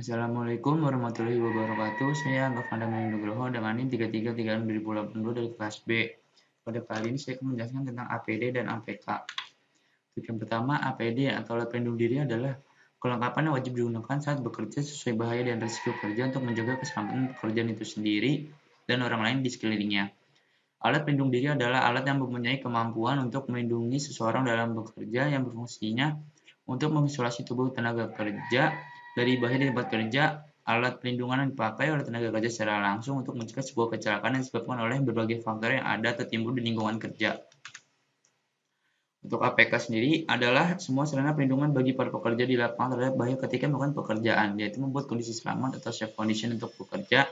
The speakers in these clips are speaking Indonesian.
Assalamualaikum warahmatullahi wabarakatuh. Saya Angga Fanda Nugroho dengan NIM 3336 dari kelas B. Pada kali ini saya akan menjelaskan tentang APD dan APK. Untuk yang pertama, APD atau alat pelindung diri adalah kelengkapan yang wajib digunakan saat bekerja sesuai bahaya dan risiko kerja untuk menjaga keselamatan pekerjaan itu sendiri dan orang lain di sekelilingnya. Alat pelindung diri adalah alat yang mempunyai kemampuan untuk melindungi seseorang dalam bekerja yang berfungsinya untuk mengisolasi tubuh tenaga kerja dari bahaya di tempat kerja. Alat pelindungan yang dipakai oleh tenaga kerja secara langsung untuk mencegah sebuah kecelakaan yang disebabkan oleh berbagai faktor yang ada atau timbul di lingkungan kerja. Untuk APK sendiri adalah semua sarana perlindungan bagi para pekerja di lapangan terhadap bahaya ketika melakukan pekerjaan, yaitu membuat kondisi selamat atau safe condition untuk bekerja,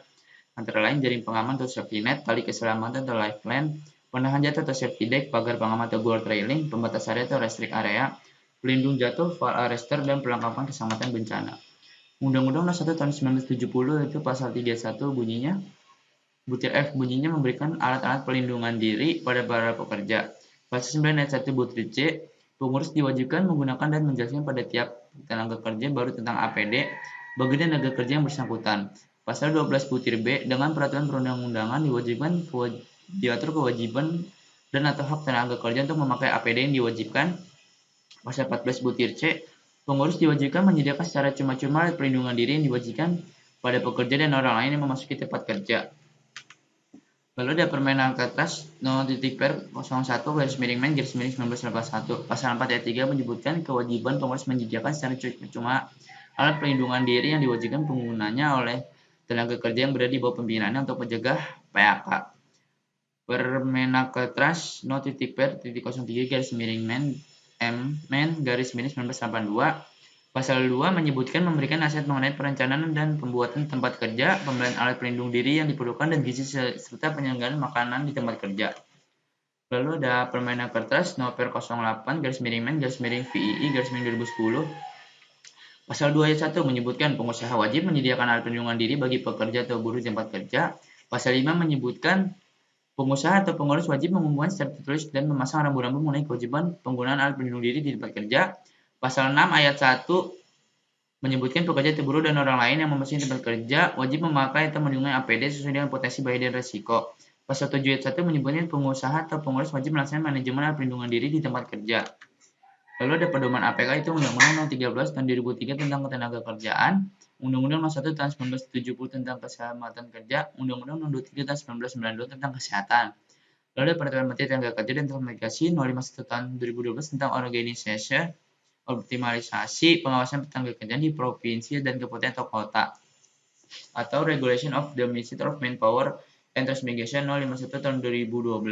antara lain jaring pengaman atau safety net, tali keselamatan atau lifeline, penahan jatuh atau safety deck, pagar pengaman atau guard railing, pembatas area atau restrict area, pelindung jatuh, fall arrestor, dan perlengkapan keselamatan bencana. Undang-Undang Nomor 1 Tahun 1970 itu pasal 31 bunyinya, butir F bunyinya memberikan alat-alat pelindungan diri pada para pekerja. Pasal 9 ayat 1 butir C, pengurus diwajibkan menggunakan dan menjelaskan pada tiap tenaga kerja baru tentang APD bagi tenaga kerja yang bersangkutan. Pasal 12 butir B, dengan peraturan perundang-undangan diatur kewajiban dan atau hak tenaga kerja untuk memakai APD yang diwajibkan. Pasal 14 butir C, pengurus diwajibkan menyediakan secara cuma-cuma alat perlindungan diri yang diwajibkan pada pekerja dan orang lain yang memasuki tempat kerja. Lalu ada Permenakertas No.per 01/Men/1981. Pasal 4 ayat 3 menyebutkan kewajiban pengurus menyediakan secara cuma-cuma alat perlindungan diri yang diwajibkan penggunanya oleh tenaga kerja yang berada di bawah pembinaannya untuk mencegah PHK. Permenakertas No.per 03/Men/1982. Pasal 2 menyebutkan memberikan nasihat mengenai perencanaan dan pembuatan tempat kerja, pembelian alat pelindung diri yang diperlukan dan gizi serta penyelenggaraan makanan di tempat kerja. Lalu ada Permenakertas No.per 08/Men/VII/2010. Pasal 2 ayat 1 menyebutkan pengusaha wajib menyediakan alat pelindungan diri bagi pekerja atau buruh di tempat kerja. Pasal 5 menyebutkan pengusaha atau pengurus wajib mengumumkan secara tertulis dan memasang rambu-rambu mengenai kewajiban penggunaan alat pelindung diri di tempat kerja. Pasal 6 ayat 1 menyebutkan pekerja atau buruh dan orang lain yang memasuki tempat kerja wajib memakai atau melindungi APD sesuai dengan potensi bahaya dan risiko. Pasal 7 ayat 1 menyebutkan pengusaha atau pengurus wajib melaksanakan manajemen alat pelindungan diri di tempat kerja. Lalu ada pedoman APK itu Undang-Undang Nomor 13 Tahun 2003 tentang Ketenagakerjaan, Undang-Undang Nomor 1 Tahun 1970 tentang Keselamatan Kerja, Undang-Undang Nomor 23 Tahun 1992 tentang Kesehatan. Lalu ada Peraturan Menteri Tenaga Kerja dan Telekomunikasi No. 51 Tahun 2012 tentang organisasi optimalisasi pengawasan tenaga kerja di provinsi dan kabupaten atau kota, atau Regulation of the Ministry of Manpower and Transmigration No. 51 Tahun 2012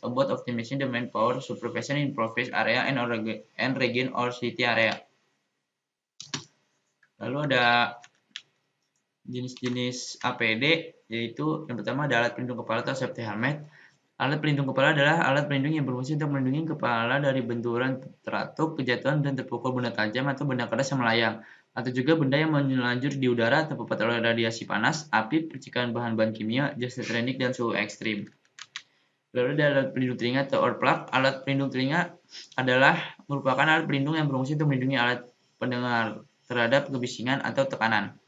about optimizing the manpower supervision in province area and region or city area. Lalu ada jenis-jenis APD, yaitu yang pertama ada alat pelindung kepala atau safety helmet. Alat pelindung kepala adalah alat pelindung yang berfungsi untuk melindungi kepala dari benturan teratuk, kejatuhan, dan terpukul benda tajam atau benda keras yang melayang, atau juga benda yang melanjur di udara terpapar oleh radiasi panas, api, percikan bahan-bahan kimia, jas elektronik, dan suhu ekstrim. Lalu ada alat pelindung telinga atau ear plug. Alat pelindung telinga adalah merupakan alat pelindung yang berfungsi untuk melindungi alat pendengar terhadap kebisingan atau tekanan.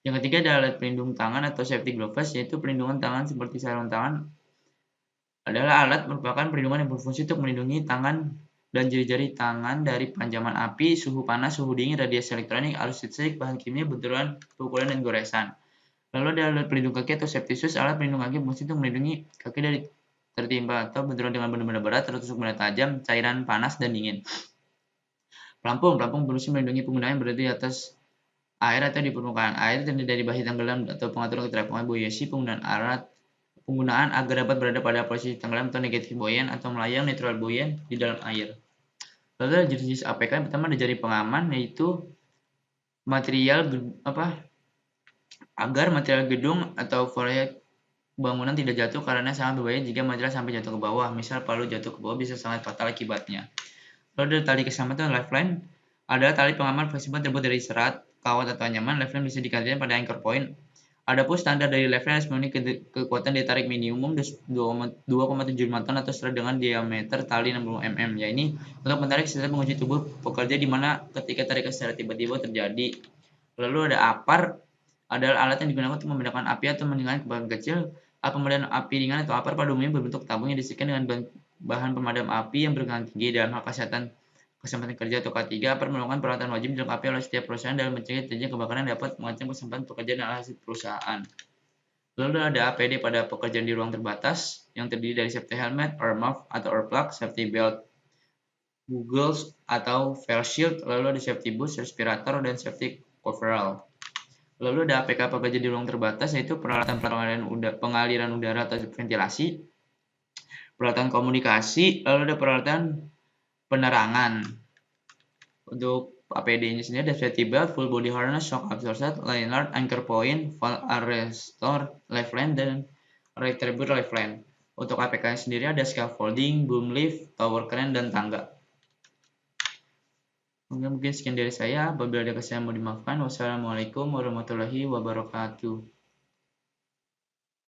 Yang ketiga ada alat pelindung tangan atau safety gloves, yaitu pelindungan tangan seperti sarung tangan adalah alat merupakan perlindungan yang berfungsi untuk melindungi tangan dan jari-jari tangan dari pancaman api, suhu panas, suhu dingin, radiasi elektronik, arus listrik, bahan kimia, benturan, pukulan, dan goresan. Lalu ada alat pelindung kaki atau safety shoes. Alat pelindung kaki berfungsi untuk melindungi kaki dari tertimpa atau benturan dengan benda-benda berat, tertusuk benda tajam, cairan panas, dan dingin. Pelampung berfungsi melindungi pengguna yang berada di atas air atau di permukaan air, terdiri dari bahi tenggelam atau pengaturan keterapungan buoyancy. Penggunaan agar dapat berada pada posisi tenggelam atau negatif buoyant atau melayang neutral buoyant di dalam air. Lalu ada jenis APK. Yang pertama ada jaring pengaman, yaitu agar material gedung atau proyek bangunan tidak jatuh karena sangat berbahaya jika material sampai jatuh ke bawah. Misal palu jatuh ke bawah bisa sangat fatal akibatnya. Lalu ada tali keselamatan atau lifeline, adalah tali pengaman fleksibel terbuat dari serat, kawat atau anyaman. Lifeline bisa dikaitkan pada anchor point. Adapun standar dari lifeline harus memiliki kekuatan daya tarik minimum 2,75 ton atau setara dengan diameter tali 60 mm. Ya, ini untuk menarik serta menguji tubuh pekerja di mana ketika tarikan secara tiba-tiba terjadi. Lalu ada APAR. adalah alat yang digunakan untuk membedakan api atau meninggalkan kebakaran kecil. Pemadam api ringan atau APR pada umumnya berbentuk tabung yang disesuaikan dengan bahan pemadam api yang berkelanjutan tinggi. Dalam hal kesempatan kerja atau K3, APR merupakan peralatan wajib dilengkapi oleh setiap perusahaan dalam mencegah terjadinya kebakaran yang dapat mengancam kesempatan pekerjaan dan hasil perusahaan. Lalu ada APD pada pekerjaan di ruang terbatas yang terdiri dari safety helmet, or muff atau earplug, safety belt, goggles atau face shield, lalu ada safety boots, respirator, dan safety coverall. Lalu ada APK pekerja di ruang terbatas, yaitu peralatan pengaliran udara atau ventilasi, peralatan komunikasi, lalu ada peralatan penerangan. Untuk APD-nya sendiri ada safety belt, full body harness, shock absorber, lanyard, anchor point, fall arrestor, lifeline, dan retriever lifeline. Untuk APK-nya sendiri ada scaffolding, boom lift, tower crane, dan tangga. Mungkin sekian dari saya. Apabila ada kesalahan mohon dimaafkan. Wassalamualaikum warahmatullahi wabarakatuh.